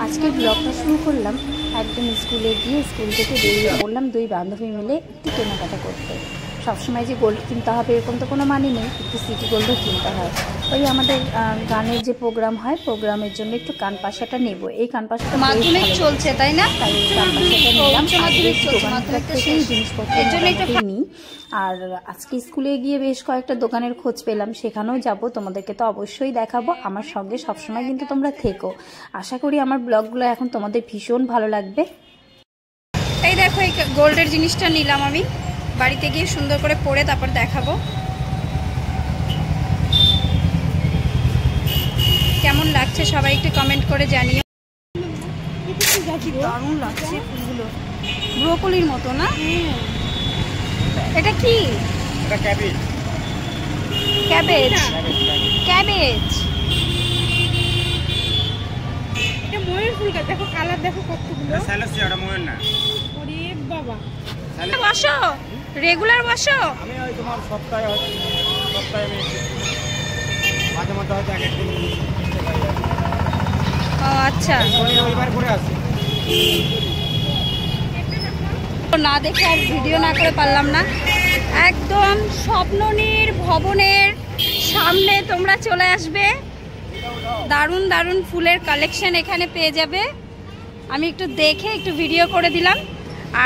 আজকে ব্লগটা শুরু করলাম একদম স্কুলে গিয়ে স্কুল থেকে বেরিয়ে পড়লাম দুই বান্ধবী মিলে একটু কেনাকাটা করতে। সবসময় যে গোল্ড কিনতে হবে এরকম তো কোনো মানে নেই, একটু সিটি গোল্ডও কিনতে হয়। ওই আমাদের গানের যে প্রোগ্রাম হয়, প্রোগ্রামের জন্য একটু কানপাশাটা নেব। এই কানপাশাটা মাধ্যমিক চলছে তাই না, তাই কানপাশাটা নিলাম। থেকেই জিনিসপত্র নিই। আর আজকে স্কুলে গিয়ে বেশ কয়েকটা দোকানের খোঁজ পেলাম, সেখানেও যাব, তোমাদেরকে তো অবশ্যই দেখাবো। আমার সঙ্গে সবসময় কিন্তু তোমরা থেকো। আশা করি আমার ব্লগগুলো এখন তোমাদের ভীষণ ভালো লাগবে। এই দেখো, এই গোল্ডের জিনিসটা নিলাম আমি, বাড়িতে গিয়ে সুন্দর করে পরে তারপর দেখাবো কেমন লাগছে। সবাই একটু কমেন্ট করে জানিও। দারুণ লাগছে ফুলগুলো, ব্রোকলির মতো না? এটা কি? এটা ক্যাবেজ। Cabbage, cabbage. এটা ময়ূর ফুল গাছ, দেখো কালার দেখো কতগুলো। স্যালাসি, এটা ময়ূর না। ওরে বাবা, বসো, রেগুলার বসো। আমি ওই তোমার সপ্তাহে আমি মাঝে মাঝে হয়তো একদিন ও আচ্ছা, রবিবার করে আসি। না দেখে আর ভিডিও না করে পারলাম না। একদম স্বপ্ননীর ভবনের সামনে তোমরা চলে আসবে, দারুণ দারুণ ফুলের কালেকশন এখানে পেয়ে যাবে। আমি একটু দেখে একটু ভিডিও করে দিলাম।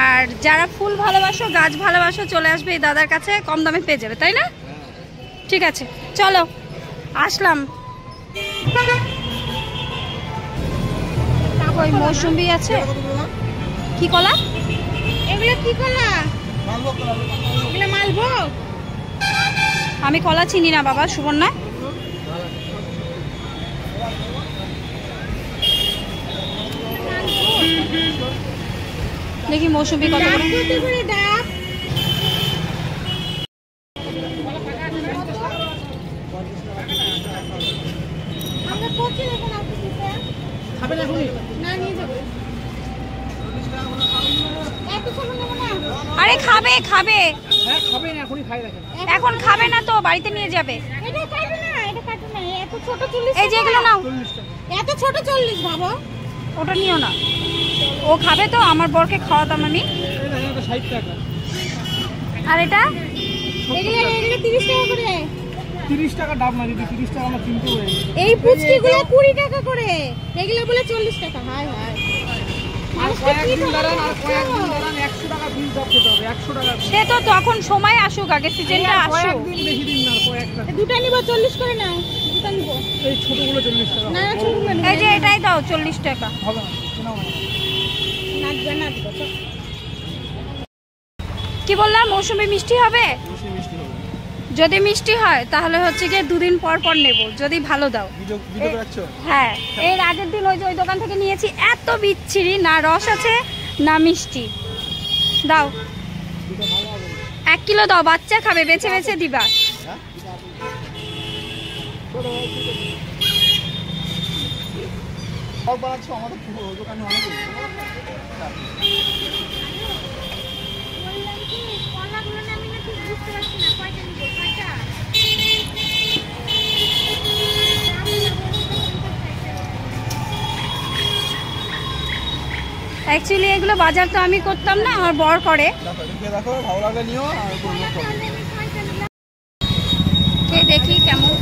আর যারা ফুল ভালোবাসো, গাছ ভালোবাসো, চলে আসবে এই দাদার কাছে, কম দামে পেয়ে যাবে, তাই না? ঠিক আছে, চলো আসলাম। ওই মৌসুম্বি আছে। কি কলা? এগুলো কি কলা? এগুলো মালভোগ। আমি কলা চিনি না বাবা, সুবর্ণা। দেখি মৌসুম্বি কত করে ডাব। খাবে না এখনই? না, নিয়ে যাবে। এত সময় নেব না। আরে খাবে খাবে, হ্যাঁ খাবে না, এখনই খাই রাখেন। এখন খাবে না তো বাড়িতে নিয়ে যাবে। এটা কাটো না, এটা কাটো না। এত ছোট 40। এই যে এগুলো নাও। এত ছোট 40 ভাবো। ওটা নিও না, ও খাবে তো। আমার বরকে খাওয়াতাম আমি। এটা 60 টাকা। আর এটা এগুলো 30 টাকা করে। 30 টাকা ডাব না দিদি, 30 টাকা আমরা কিনতে পারি। এই পুচকিগুলো 20 টাকা করে, এগুলো বলে 40 টাকা। হাই হাই, সে তো তখন সময় আসুক, আগে সিজনটা আসুক। দুটো নিব 40 করে নাও। দুটো নিব। এই ছোটগুলো 40 টাকা। না, ছোটগুলো নিব। এই যে এটাই দাও 40 টাকা। হবে না, শোনাও না। না দিব। কি বললাম, মৌসুমী মিষ্টি হবে? মিষ্টি হবে। যদি মিষ্টি হয় তাহলে হচ্ছে গিয়ে 2 দিন পর পর নেব, যদি ভালো দাও। ভিডিও রাখছো? হ্যাঁ, এর আগের দিন ওই দোকান থেকে নিয়েছি, এত বিচ্ছিরি, না রস আছে না মিষ্টি। দাও 1 কিলো দাও, বাচ্চা খাবে, বেছে বেছে দিবা। অ্যাকচুয়ালি এগুলো বাজার তো আমি করতাম না, আমার বর করে। দেখি কেমন,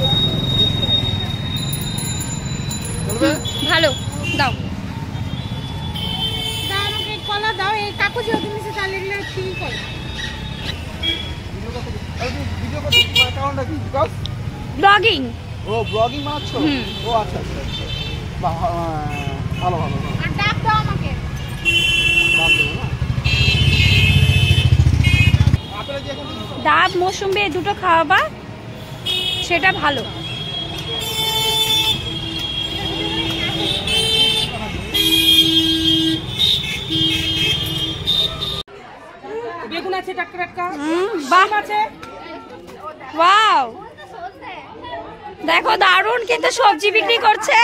ভালো। দাও আমাকে কলা দাও। এই কাকু যে নিচে চালের ঠিক করে। ব্লগিং। ও ব্লগিং বানাচ্ছো? ও আচ্ছা আচ্ছা আচ্ছা, ভালো ভালো। আর ডাব দাও আমাকে। ডাব মৌসুম্বি এই দুটো খাওয়াবা, সেটা ভালো। বেগুন আছে টাটকা টাটকা। বাহ, ওয়াও, দেখো দারুণ কিন্তু সবজি বিক্রি করছে।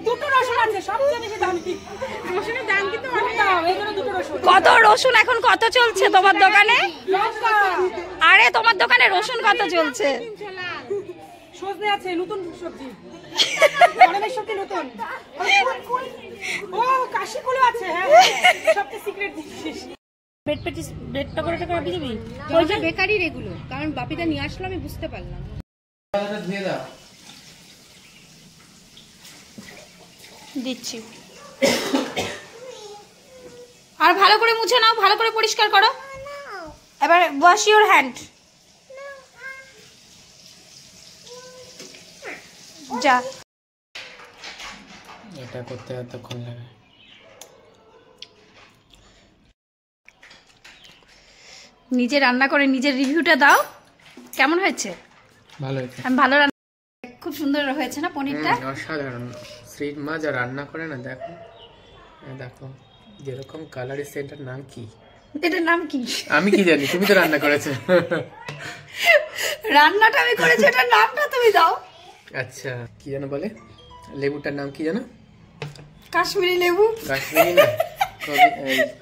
দুটো রসুন আছে, সবচেয়ে বেশি দাম কি? রসুনের দাম কিন্তু অনেক দাম। এখানে দুটো রসুন। কত রসুন এখন কত চলছে তোমার দোকানে? আরে তোমার দোকানে রসুন কত চলছে? স্প্রে আছে, নতুন সবজি, গরমের সবজি নতুন। ও কাশিগুলো আছে, হ্যাঁ সবচেয়ে সিক্রেট জিনিস। ব্রেড পেটিস, ব্রেডটা করে টাকা দিবি? ওই যে বেকারির এগুলো, কারণ বাপিটা নিয়ে আসলো, আমি বুঝতে পারলাম। দিচ্ছি। আর ভালো করে মুছে নাও, ভালো করে পরিষ্কার করো। এবার ওয়াশ ইউর হ্যান্ড। যা। এটা করতে এতক্ষণ লাগে। নিজে রান্না করে নিজের রিভিউটা দাও, কেমন হয়েছে? ভালো হয়েছে। আমি ভালো রান্না, খুব সুন্দর হয়েছে না পনিরটা? অসাধারণ। শ্রীর মা যা রান্না করে না, দেখো দেখো যেরকম কালার এসছে। এটার নাম কি? এটার নাম কি আমি কি জানি, তুমি তো রান্না করেছো। রান্নাটা আমি করেছি, এটার নামটা তুমি দাও। আচ্ছা, কি জানো বলে? লেবুটার নাম কি জানো? কাশ্মীরি লেবু। কাশ্মীরি না,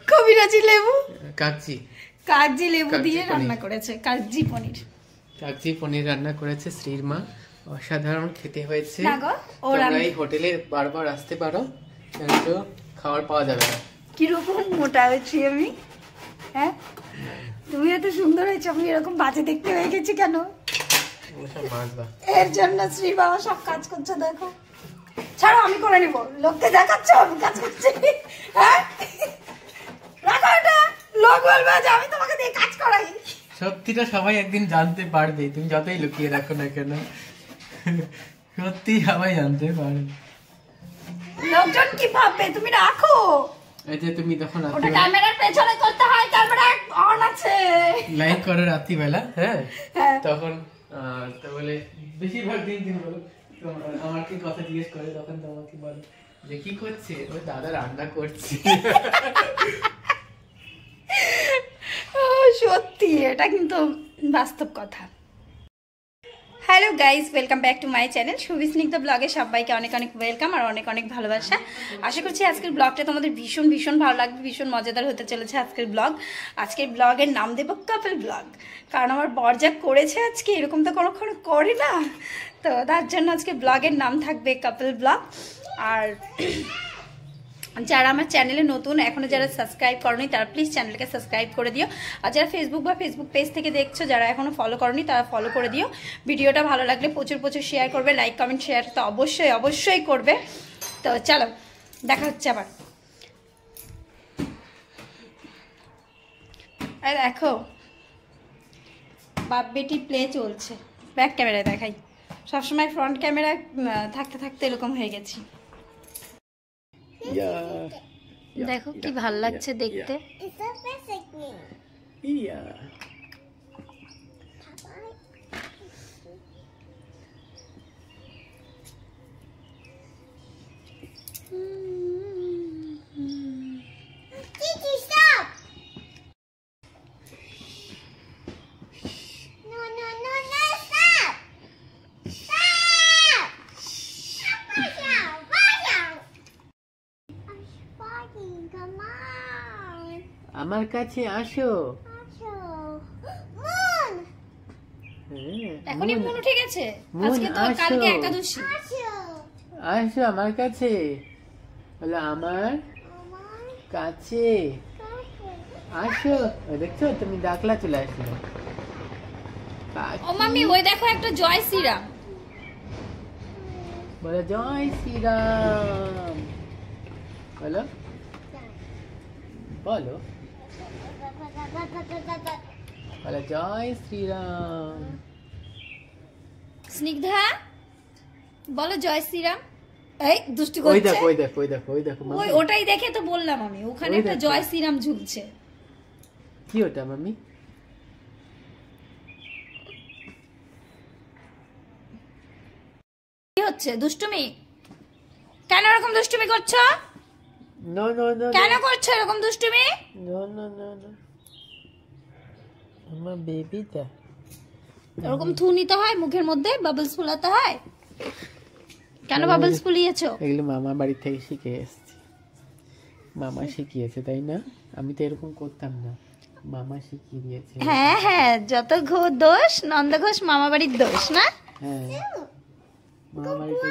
কবিরাজি লেবু। কাগজি। কাগজি লেবু দিয়ে রান্না করেছে, কাগজি পনির। কাগজি পনির রান্না করেছে শ্রীর মা, অসাধারণ খেতে হয়েছে। না গো, তোমরা এই হোটেলে বারবার আসতে পারো, কিন্তু খাবার পাওয়া যাবে না। কিরকম মোটা হয়েছি আমি, হ্যাঁ? তুমি এত সুন্দর হয়েছে, আমি এরকম বাজে দেখতে হয়ে গেছি কেন? এর জন্য শ্রী বাবা সব কাজ করছে, দেখো। ছাড়ো, আমি করে নিব। লোককে দেখাচ্ছ আমি কাজ করছি, হ্যাঁ? রাখো এটা, লোক বলবে যে আমি তোমাকে দিয়ে কাজ করাই। সত্যিটা সবাই একদিন জানতে পারবে, তুমি যতই লুকিয়ে রাখো না কেন। সত্যি সবাই জানতে পারবে। লোকজন কি ভাববে? তুমি রাখো। এই যে তুমি তখন ওটা ক্যামেরার পেছনে করতে হয়, ক্যামেরা অন আছে। লাইভ করে রাত্রিবেলা, হ্যাঁ হ্যাঁ। তখন তো বলে বেশিরভাগ দিন দিন বলো, আমার কি কথা জিজ্ঞেস করে, তখন তোমাকে বলে যে কি করছে? ওই দাদা রান্না করছে। সত্যি, এটা কিন্তু বাস্তব কথা। Hello guys, welcome back to my channel Shubhi Snigdha ব্লগে সবাইকে অনেক অনেক ওয়েলকাম আর অনেক অনেক ভালোবাসা। আশা করছি আজকের ব্লগটা তোমাদের ভীষণ ভীষণ ভালো লাগবে, ভীষণ মজাদার হতে চলেছে আজকের ব্লগ। আজকের ব্লগের নাম দেবো কাপল ব্লগ, কারণ আমার বর যা করেছে আজকে, এরকম তো কখনো করে না, তো তার জন্য আজকে ব্লগের নাম থাকবে কাপল ব্লগ। আর যারা আমার চ্যানেলে নতুন, এখনো যারা সাবস্ক্রাইব করনি তারা প্লিজ চ্যানেলকে সাবস্ক্রাইব করে দিও। আর যারা ফেসবুক পেজ থেকে দেখছো, যারা এখনো ফলো করনি তারা ফলো করে দিও। ভিডিওটা ভালো লাগলে প্রচুর প্রচুর শেয়ার করবে, লাইক কমেন্ট শেয়ার তো অবশ্যই অবশ্যই করবে। তো চলো, দেখা হচ্ছে আবার। আর দেখো, বাপ বেটি প্লে চলছে। ব্যাক ক্যামেরায় দেখাই, সবসময় ফ্রন্ট ক্যামেরা থাকতে থাকতে এরকম হয়ে গেছি। দেখো কি ভাল লাগছে দেখতে। আমার কাছে আসো। এখনই মন উঠে গেছে, আজকে তো কালকে একাদশী। আসো আমার কাছে, বলো আমার কাছে আসো। দেখছো তুমি ডাকলা চলে আসলো। ও মাম্মি, ওই দেখো একটা জয় শ্রীরাম। বলো জয় শ্রীরাম, বলো বলো বলো জয় শ্রীরাম। স্নিগ্ধা বলো জয় শ্রীরাম। এই দুষ্টু ওই করছে, দেখো ওই দেখো ওই দেখো ওই দেখো ওই ওটাই দেখে তো বললাম আমি, ওখানে একটা জয় শ্রীরাম ঝুলছে। কি ওটা মাম্মি? কি হচ্ছে? দুষ্টুমি? কেন এরকম দুষ্টুমি করছো? নো নো নো, কেন করছো এরকম দুষ্টুমি? নো নো নো নো, আমার বেবিটা। এরকম থু নিতে হয় মুখের মধ্যে, বাবলস ফুলাতে হয়। কেন বাবলস ফুলিয়েছো? এগুলো মামা বাড়ি থেকে শিখে এসেছি, মামা শিখিয়েছে, তাই না? আমি তো এরকম করতাম না, মামা শিখিয়ে দিয়েছে। হ্যাঁ হ্যাঁ, যত দোষ নন্দ ঘোষ মামা বাড়ির দোষ না? হ্যাঁ মামা বাড়িতে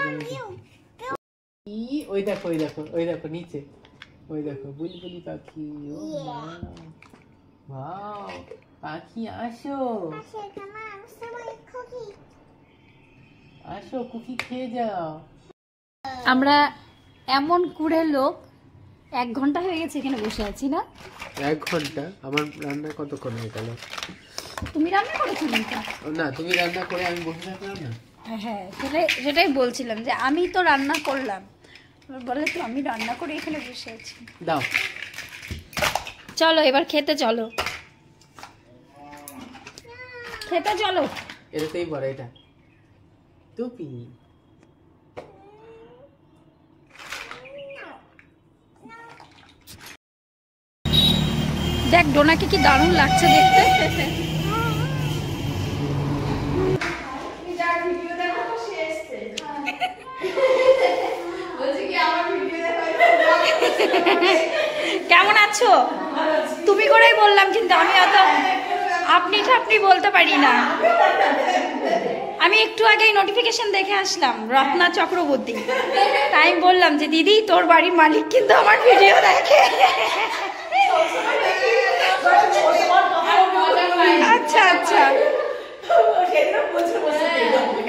ওই দেখো ওই দেখো ওই দেখো নিচে ওই দেখো বুলবুলি পাখি। ও ওয়াও পাখি আসো আসো কুকি খেয়ে যাও। আমরা এমন কুড়ে লোক 1 ঘন্টা হয়ে গেছে এখানে বসে আছি না? 1 ঘন্টা? আমার রান্না কতক্ষণ হয়ে গেল? তুমি রান্না করেছো না তুমি রান্না করে আমি বসে থাকলাম না। হ্যাঁ সেটাই বলছিলাম যে আমি তো রান্না করলাম, বলে তো আমি রান্না করে এখানে বসে আছি। দাও চলো এবার খেতে চলো, খেতে চলো। এটাতেই বড় এটা টুপি। দেখ ডোনাকে কি দারুণ লাগছে দেখতে। কেমন আছো? তুমি করেই বললাম, কিন্তু আমি অত আপনি ঠাপনি বলতে পারি না। আমি একটু আগেই নোটিফিকেশন দেখে আসলাম রত্না চক্রবর্তী, তাই আমি বললাম যে দিদি তোর বাড়ির মালিক কিন্তু আমার ভিডিও দেখে। আচ্ছা আচ্ছা,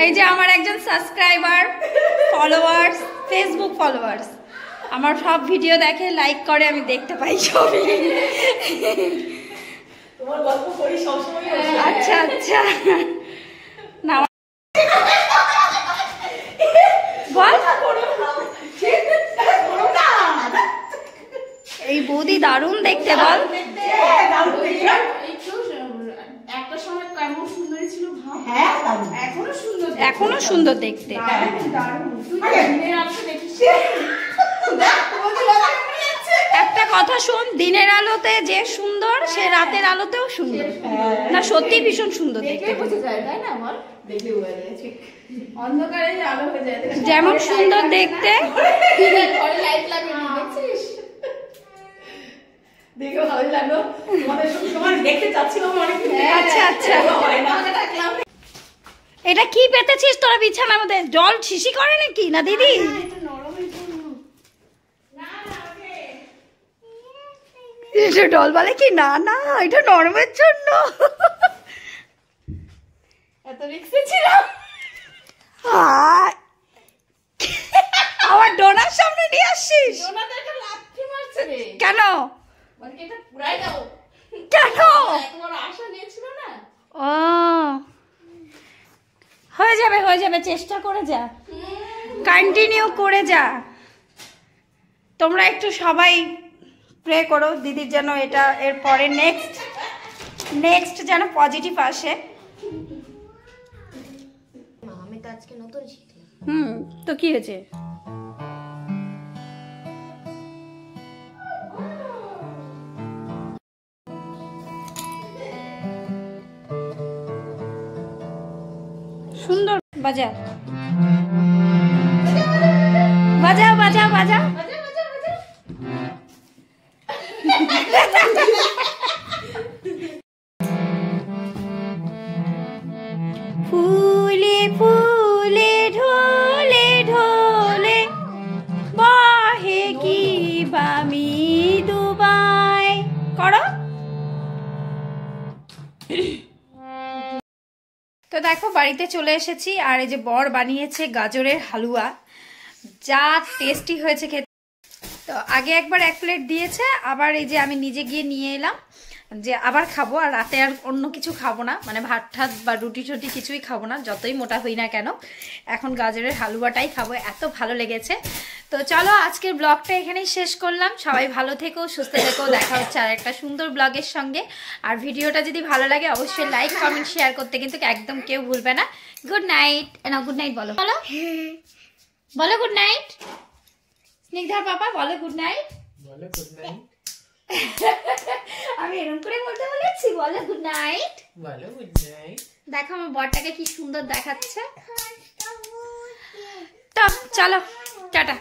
এই যে আমার একজন সাবস্ক্রাইবার, ফলোয়ার্স, ফেসবুক ফলোয়ার্স আমার সব ভিডিও দেখে, লাইক করে, আমি দেখতে পাই সবই। আচ্ছা আচ্ছা, না বল। এই বৌদি দারুণ দেখতে, বল। এখনো সুন্দর দেখতে। একটা কথা শোন, দিনের আলোতে যে সুন্দর সে রাতের আলোতেও সুন্দর না, সত্যি ভীষণ সুন্দর দেখতে। যেমন সুন্দর দেখতে, আচ্ছা আচ্ছা। এটা কি পেতেছিস তোরা বিছানার মধ্যে? জল শিশি করে নাকি না দিদি? ডল বলে কি? না না, এটা নরমের জন্য। আমার ডোনার সামনে নিয়ে আসছিস কেন? কেন? ও হয়ে যাবে হয়ে যাবে, চেষ্টা করে যা, কন্টিনিউ করে যা। তোমরা একটু সবাই প্রে করো দিদির যেন এটা এরপরে নেক্সট যেন পজিটিভ আসে। আমি তো আজকে নতুন শিখলাম। তো কি হয়েছে? সুন্দর বাজা বাজা বাজা বাজা। ফুলে ফুলে ঢোলে ঢোলে বাহে কি বামি দুবাই করো। তো দেখো বাড়িতে চলে এসেছি, আর এই যে বর বানিয়েছে গাজরের হালুয়া, যা টেস্টি হয়েছে খেতে। তো আগে একবার 1 প্লেট দিয়েছে, আবার এই যে আমি নিজে গিয়ে নিয়ে এলাম যে আবার খাবো, আর রাতে আর অন্য কিছু খাবো না, মানে ভাত ঠাত বা রুটি টুটি কিছুই খাবো না, যতই মোটা হই না কেন, এখন গাজরের হালুয়াটাই খাবো, এত ভালো লেগেছে। তো চলো আজকের ব্লগটা এখানেই শেষ করলাম। সবাই ভালো থেকো, সুস্থ থেকো, দেখা হচ্ছে আর একটা সুন্দর ব্লগের সঙ্গে। আর ভিডিওটা যদি ভালো লাগে অবশ্যই লাইক কমেন্ট শেয়ার করতে কিন্তু একদম কেউ ভুলবে না। Good night. না গুড নাইট বলো, বলো বলো গুড নাইট। স্নিগ্ধার পাপা বলো গুড নাইট। বলো গুড নাইট। আমি এরকম করে বলতে বলেছি, বলো গুড নাইট। বলো গুড নাইট। দেখো আমার বরটাকে কি সুন্দর দেখাচ্ছে। তো চলো টাটা।